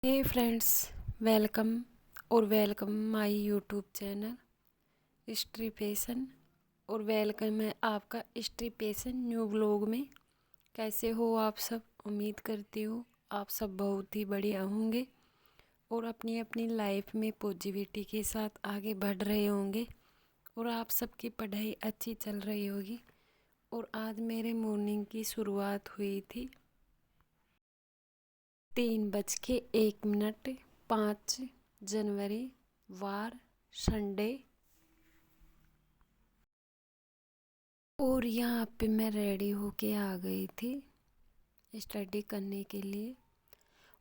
हे friends, welcome और welcome my YouTube channel history passion. और welcome है आपका हिस्ट्री पैशन न्यू ब्लॉग में। कैसे हो आप सब? उम्मीद करती हूँ आप सब बहुत ही बढ़िया होंगे और अपनी अपनी लाइफ में पॉजिटिविटी के साथ आगे बढ़ रहे होंगे और आप सबकी पढ़ाई अच्छी चल रही होगी। और आज मेरे मॉर्निंग की शुरुआत हुई थी 3:01, 5 जनवरी, वार संडे। और यहाँ पे मैं रेडी होके आ गई थी स्टडी करने के लिए।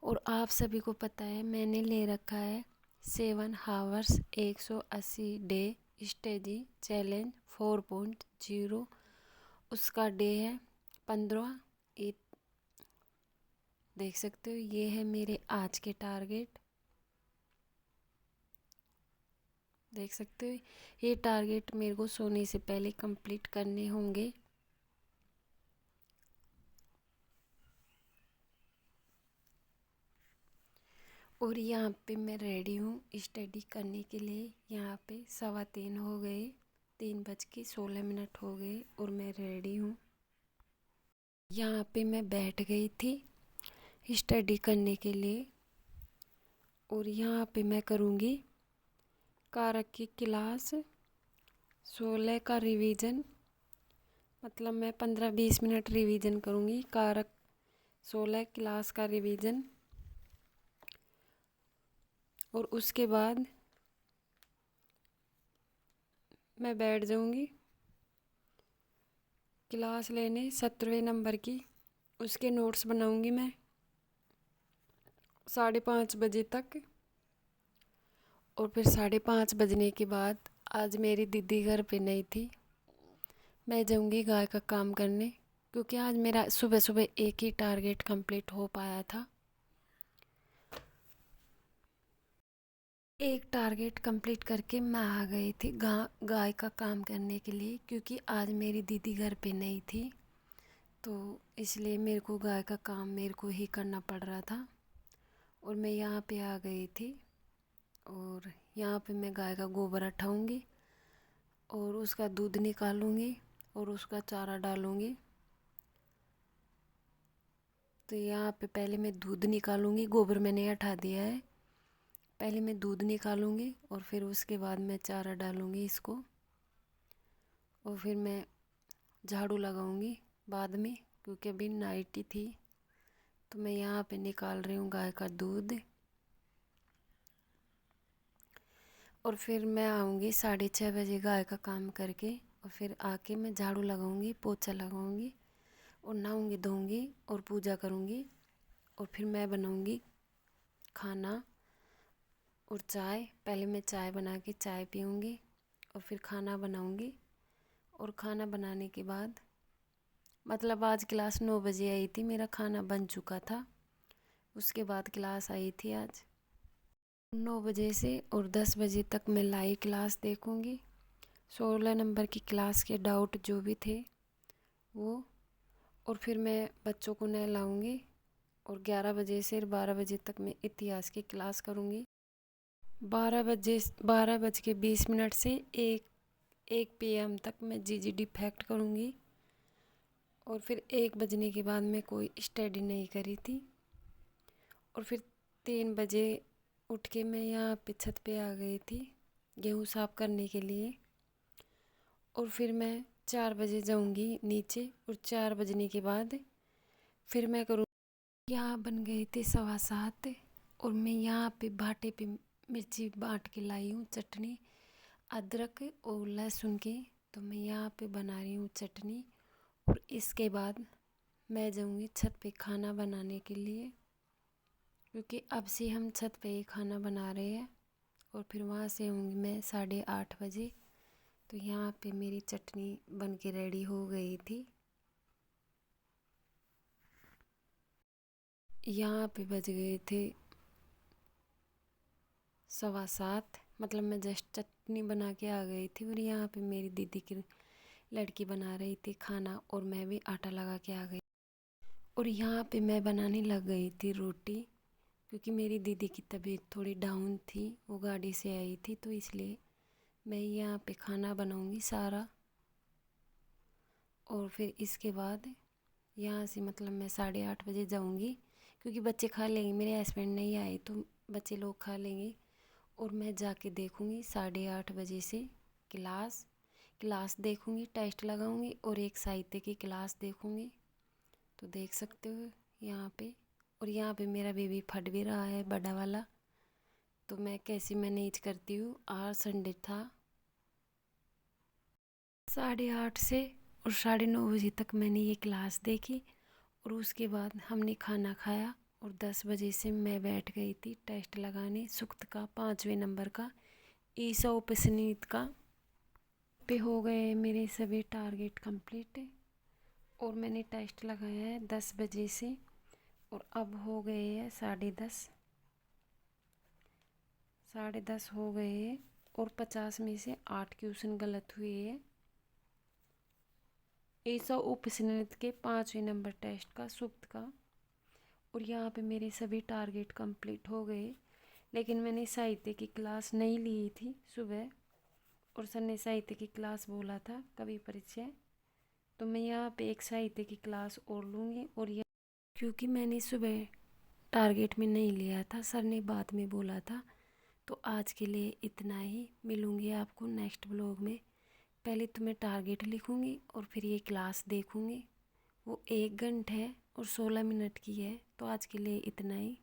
और आप सभी को पता है मैंने ले रखा है 7 आवर्स 180 डे स्टडी चैलेंज 4.0। उसका डे है 15। देख सकते हो ये है मेरे आज के टारगेट। देख सकते हो ये टारगेट मेरे को सोने से पहले कंप्लीट करने होंगे। और यहाँ पे मैं रेडी हूँ स्टडी करने के लिए। यहाँ पे 3:15 हो गए, 3:16 हो गए और मैं रेडी हूँ। यहाँ पे मैं बैठ गई थी स्टडी करने के लिए। और यहाँ पे मैं करूँगी कारक की क्लास 16 का रिवीजन। मतलब मैं 15-20 मिनट रिवीजन करूँगी कारक 16 क्लास का रिवीजन। और उसके बाद मैं बैठ जाऊँगी क्लास लेने 17वें नंबर की। उसके नोट्स बनाऊँगी मैं 5:30 बजे तक। और फिर 5:30 बजने के बाद आज मेरी दीदी घर पे नहीं थी, मैं जाऊँगी गाय का काम करने। क्योंकि आज मेरा सुबह सुबह एक ही टारगेट कंप्लीट हो पाया था। एक टारगेट कंप्लीट करके मैं आ गई थी गाय का काम करने के लिए। क्योंकि आज मेरी दीदी घर पे नहीं थी तो इसलिए मेरे को गाय का काम मेरे को ही करना पड़ रहा था। और मैं यहाँ पे आ गई थी और यहाँ पे मैं गाय का गोबर हटाऊँगी और उसका दूध निकालूँगी और उसका चारा डालूँगी। तो यहाँ पे पहले मैं दूध निकालूँगी, गोबर मैंने हटा दिया है। पहले मैं दूध निकालूँगी और फिर उसके बाद मैं चारा डालूँगी इसको। और फिर मैं झाड़ू लगाऊँगी बाद में, क्योंकि अभी नाइट ही थी। तो मैं यहाँ पे निकाल रही हूँ गाय का दूध। और फिर मैं आऊँगी 6:30 बजे गाय का काम करके। और फिर आके मैं झाड़ू लगाऊँगी, पोछा लगाऊँगी और नहाऊँगी धोऊँगी और पूजा करूँगी। और फिर मैं बनाऊँगी खाना और चाय। पहले मैं चाय बना के चाय पीऊँगी और फिर खाना बनाऊँगी। और खाना बनाने के बाद मतलब आज क्लास 9 बजे आई थी, मेरा खाना बन चुका था। उसके बाद क्लास आई थी आज 9 बजे से। और 10 बजे तक मैं लाइव क्लास देखूँगी 16 नंबर की क्लास के डाउट जो भी थे वो। और फिर मैं बच्चों को नहलाऊँगी और 11 बजे से 12 बजे तक मैं इतिहास की क्लास करूँगी। 12:20 से 1 PM तक मैं GGD फैक्ट करूँगी। और फिर 1 बजने के बाद मैं कोई स्टडी नहीं करी थी। और फिर 3 बजे उठ के मैं यहाँ पे छत पे आ गई थी गेहूँ साफ करने के लिए। और फिर मैं 4 बजे जाऊँगी नीचे और 4 बजने के बाद फिर मैं करूँ। यहाँ बन गए थे 7:15 और मैं यहाँ पे भाटे पे मिर्ची बांट के लाई हूँ, चटनी अदरक और लहसुन की। तो मैं यहाँ पे बना रही हूँ चटनी। और इसके बाद मैं जाऊँगी छत पे खाना बनाने के लिए, क्योंकि अब से हम छत पे ही खाना बना रहे हैं। और फिर वहाँ से आऊँगी मैं 8:30 बजे। तो यहाँ पे मेरी चटनी बन के रेडी हो गई थी। यहाँ पे बज गए थे 7:15। मतलब मैं जस्ट चटनी बना के आ गई थी और यहाँ पे मेरी दीदी की लड़की बना रही थी खाना और मैं भी आटा लगा के आ गई। और यहाँ पे मैं बनाने लग गई थी रोटी। क्योंकि मेरी दीदी की तबीयत थोड़ी डाउन थी, वो गाड़ी से आई थी, तो इसलिए मैं यहाँ पे खाना बनाऊँगी सारा। और फिर इसके बाद यहाँ से मतलब मैं 8:30 बजे जाऊँगी, क्योंकि बच्चे खा लेंगे, मेरे हस्बैंड नहीं आए तो बच्चे लोग खा लेंगे। और मैं जाके देखूँगी 8:30 बजे से क्लास देखूँगी, टेस्ट लगाऊँगी और एक साहित्य की क्लास देखूँगी। तो देख सकते हो यहाँ पे। और यहाँ पे मेरा बेबी फट भी रहा है, बड़ा वाला। तो मैं कैसे मैनेज करती हूँ। आज संडे था, 8:30 से और 9:30 तक मैंने ये क्लास देखी। और उसके बाद हमने खाना खाया और 10 बजे से मैं बैठ गई थी टेस्ट लगाने, सुक्त का 5वें नंबर का, ईसा उपस्नीत का। पे हो गए मेरे सभी टारगेट कंप्लीट। और मैंने टेस्ट लगाया है 10 बजे से और अब हो गए हैं 10:30, 10:30 हो गए हैं। और 50 में से 8 क्वेश्चन गलत हुए हैं। ईसा उपस्नीत के 5वें नंबर टेस्ट का, सुक्त का। और यहाँ पे मेरे सभी टारगेट कंप्लीट हो गए। लेकिन मैंने साहित्य की क्लास नहीं ली थी सुबह, और सर ने साहित्य की क्लास बोला था, कवि परिचय। तो मैं यहाँ पे एक साहित्य की क्लास और लूँगी। और यह क्योंकि मैंने सुबह टारगेट में नहीं लिया था, सर ने बाद में बोला था। तो आज के लिए इतना ही, मिलूँगी आपको नेक्स्ट ब्लॉग में। पहले तो मैं टारगेट लिखूँगी और फिर ये क्लास देखूँगी। वो 1 घंटे है और 16 मिनट की है। तो आज के लिए इतना ही।